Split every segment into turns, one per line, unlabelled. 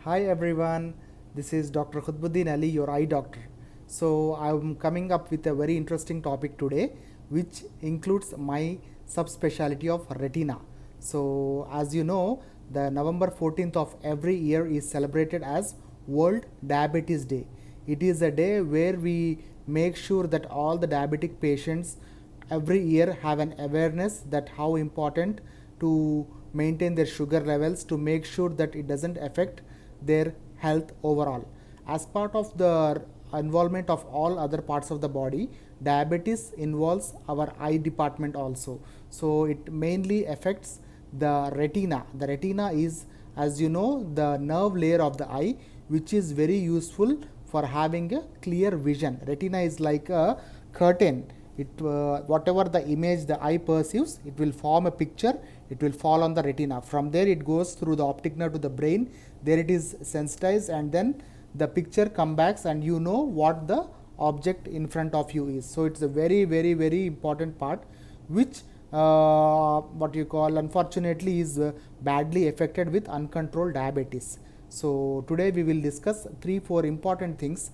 Hi everyone, this is Dr. Khutbuddin Ali, your eye doctor. So I'm coming up with a very interesting topic today, which includes my subspecialty of retina. So as you know, the November 14th of every year is celebrated as World Diabetes Day. It is a day where we make sure that all the diabetic patients every year have an awareness that how important to maintain their sugar levels to make sure that it doesn't affect their health overall. As part of the involvement of all other parts of the body, diabetes involves our eye department also. So it mainly affects the retina. The retina is, as you know, the nerve layer of the eye, which is very useful for having a clear vision. Retina is like a curtain. Whatever the image the eye perceives, it will form a picture, it will fall on the retina. From there it goes through the optic nerve to the brain. There it is sensitized, and then the picture comes back and you know what the object in front of you is. So it's a very important part, which what you call unfortunately is badly affected with uncontrolled diabetes. So today we will discuss 3-4 important things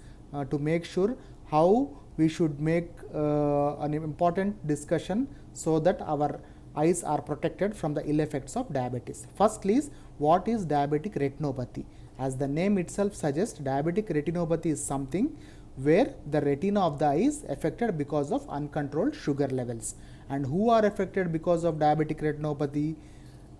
to make sure how we should make an important discussion so that our eyes are protected from the ill effects of diabetes. Firstly is, what is diabetic retinopathy? As the name itself suggests, diabetic retinopathy is something where the retina of the eye is affected because of uncontrolled sugar levels. And who are affected because of diabetic retinopathy?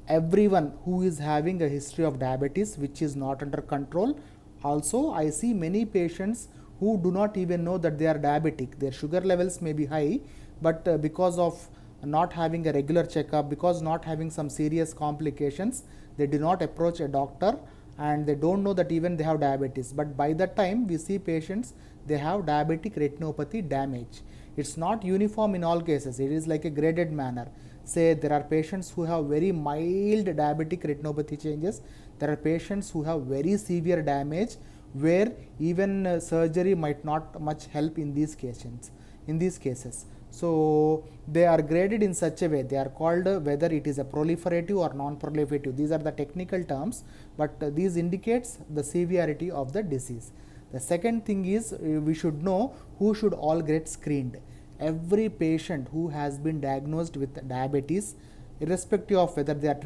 Everyone who is having a history of diabetes which is not under control. Also, I see many patients who do not even know that they are diabetic. Their sugar levels may be high, but because of not having a regular checkup, because not having some serious complications, they do not approach a doctor and they don't know that even they have diabetes. But by that time we see patients, they have diabetic retinopathy damage. It's not uniform in all cases, it is like a graded manner. Say there are patients who have very mild diabetic retinopathy changes, there are patients who have very severe damage where even surgery might not much help in these cases. So they are graded in such a way, they are called whether it is a proliferative or non-proliferative. These are the technical terms, but these indicates the severity of the disease. The second thing is, we should know who should all get screened. Every patient who has been diagnosed with diabetes, irrespective of whether they are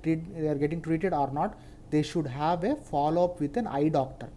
they are getting treated or not, they should have a follow-up with an eye doctor,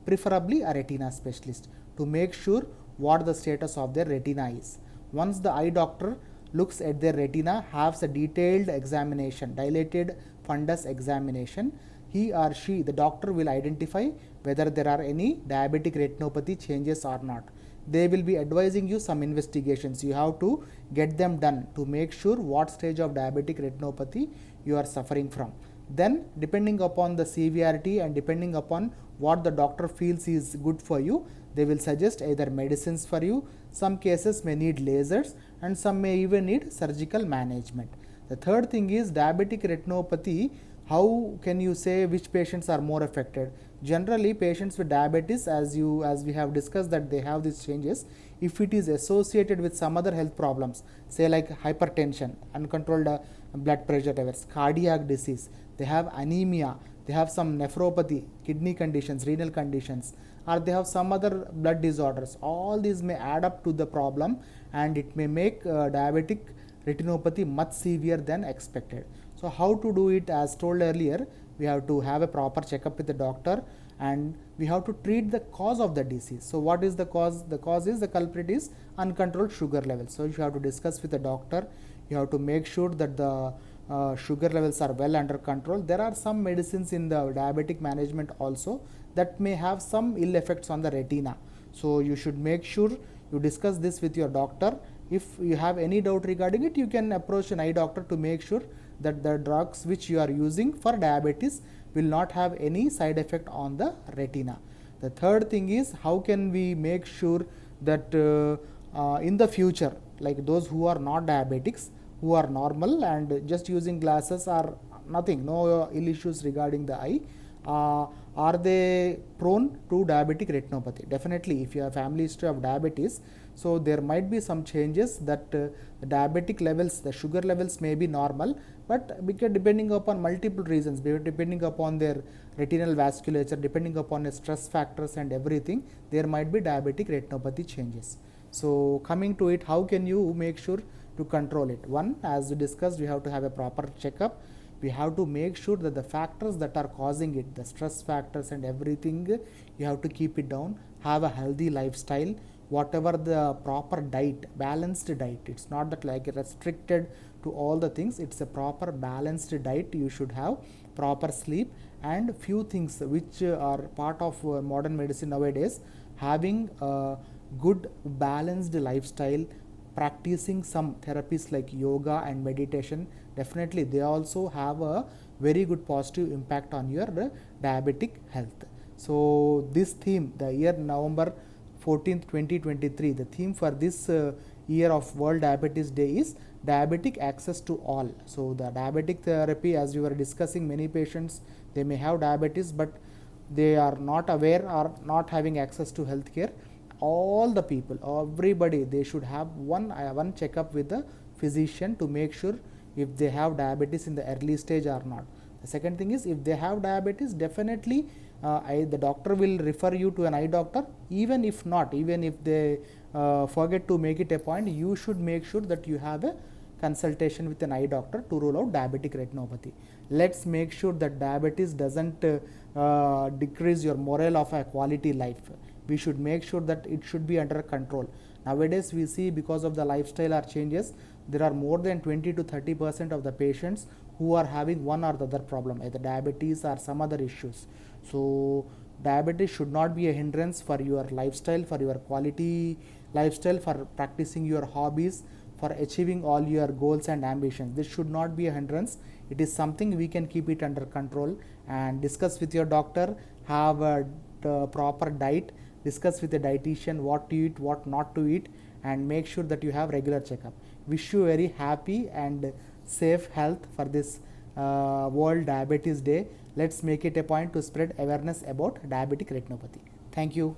preferably a retina specialist, to make sure what the status of their retina is. Once the eye doctor looks at their retina, has a detailed examination, dilated fundus examination, he or she, the doctor, will identify whether there are any diabetic retinopathy changes or not. They will be advising you some investigations. You have to get them done to make sure what stage of diabetic retinopathy you are suffering from. Then, depending upon the severity and depending upon what the doctor feels is good for you, they will suggest either medicines for you. Some cases may need lasers and some may even need surgical management. The third thing is diabetic retinopathy. How can you say which patients are more affected? Generally, patients with diabetes, as we have discussed that they have these changes, if it is associated with some other health problems, say like hypertension, uncontrolled blood pressure levels, cardiac disease, they have anemia, they have some nephropathy, kidney conditions, renal conditions, or they have some other blood disorders, all these may add up to the problem and it may make diabetic retinopathy much severe than expected. So how to do it? As told earlier, we have to have a proper checkup with the doctor and we have to treat the cause of the disease. So what is the cause? The cause is, the culprit is uncontrolled sugar levels. So you have to discuss with the doctor. You have to make sure that the sugar levels are well under control. There are some medicines in the diabetic management also that may have some ill effects on the retina. So you should make sure you discuss this with your doctor. If you have any doubt regarding it, you can approach an eye doctor to make sure that the drugs which you are using for diabetes will not have any side effect on the retina. The third thing is, how can we make sure that in the future, like those who are not diabetics, who are normal and just using glasses or nothing, no ill issues regarding the eye, are they prone to diabetic retinopathy? Definitely, if you have family history of diabetes, so there might be some changes that the diabetic levels, the sugar levels may be normal, but because depending upon multiple reasons, depending upon their retinal vasculature, depending upon the stress factors and everything, there might be diabetic retinopathy changes. So coming to it, how can you make sure to control it? One, as we discussed, we have to have a proper checkup. We have to make sure that the factors that are causing it, the stress factors and everything, you have to keep it down. Have a healthy lifestyle, whatever the proper diet, balanced diet. It's not that like restricted to all the things, it's a proper balanced diet you should have, proper sleep, and few things which are part of modern medicine nowadays, having a good balanced lifestyle, practicing some therapies like yoga and meditation. Definitely they also have a very good positive impact on your diabetic health. So this theme, the year November 14th 2023, the theme for this year of World Diabetes Day is diabetic access to all. So the diabetic therapy, as we were discussing, many patients, they may have diabetes but they are not aware or not having access to healthcare. All the people, everybody, they should have one checkup with the physician to make sure if they have diabetes in the early stage or not. The second thing is, if they have diabetes, definitely the doctor will refer you to an eye doctor. Even if not, even if they forget to make it a point, you should make sure that you have a consultation with an eye doctor to rule out diabetic retinopathy. Let's make sure that diabetes doesn't decrease your morale of a quality life. We should make sure that it should be under control. Nowadays we see, because of the lifestyle or changes, there are more than 20 to 30% of the patients who are having one or the other problem, either diabetes or some other issues. So diabetes should not be a hindrance for your lifestyle, for your quality lifestyle, for practicing your hobbies, for achieving all your goals and ambitions. This should not be a hindrance. It is something we can keep it under control, and discuss with your doctor, have a proper diet, discuss with a dietitian what to eat, what not to eat, and make sure that you have regular checkup. Wish you very happy and safe health for this World Diabetes Day. Let's make it a point to spread awareness about diabetic retinopathy. Thank you.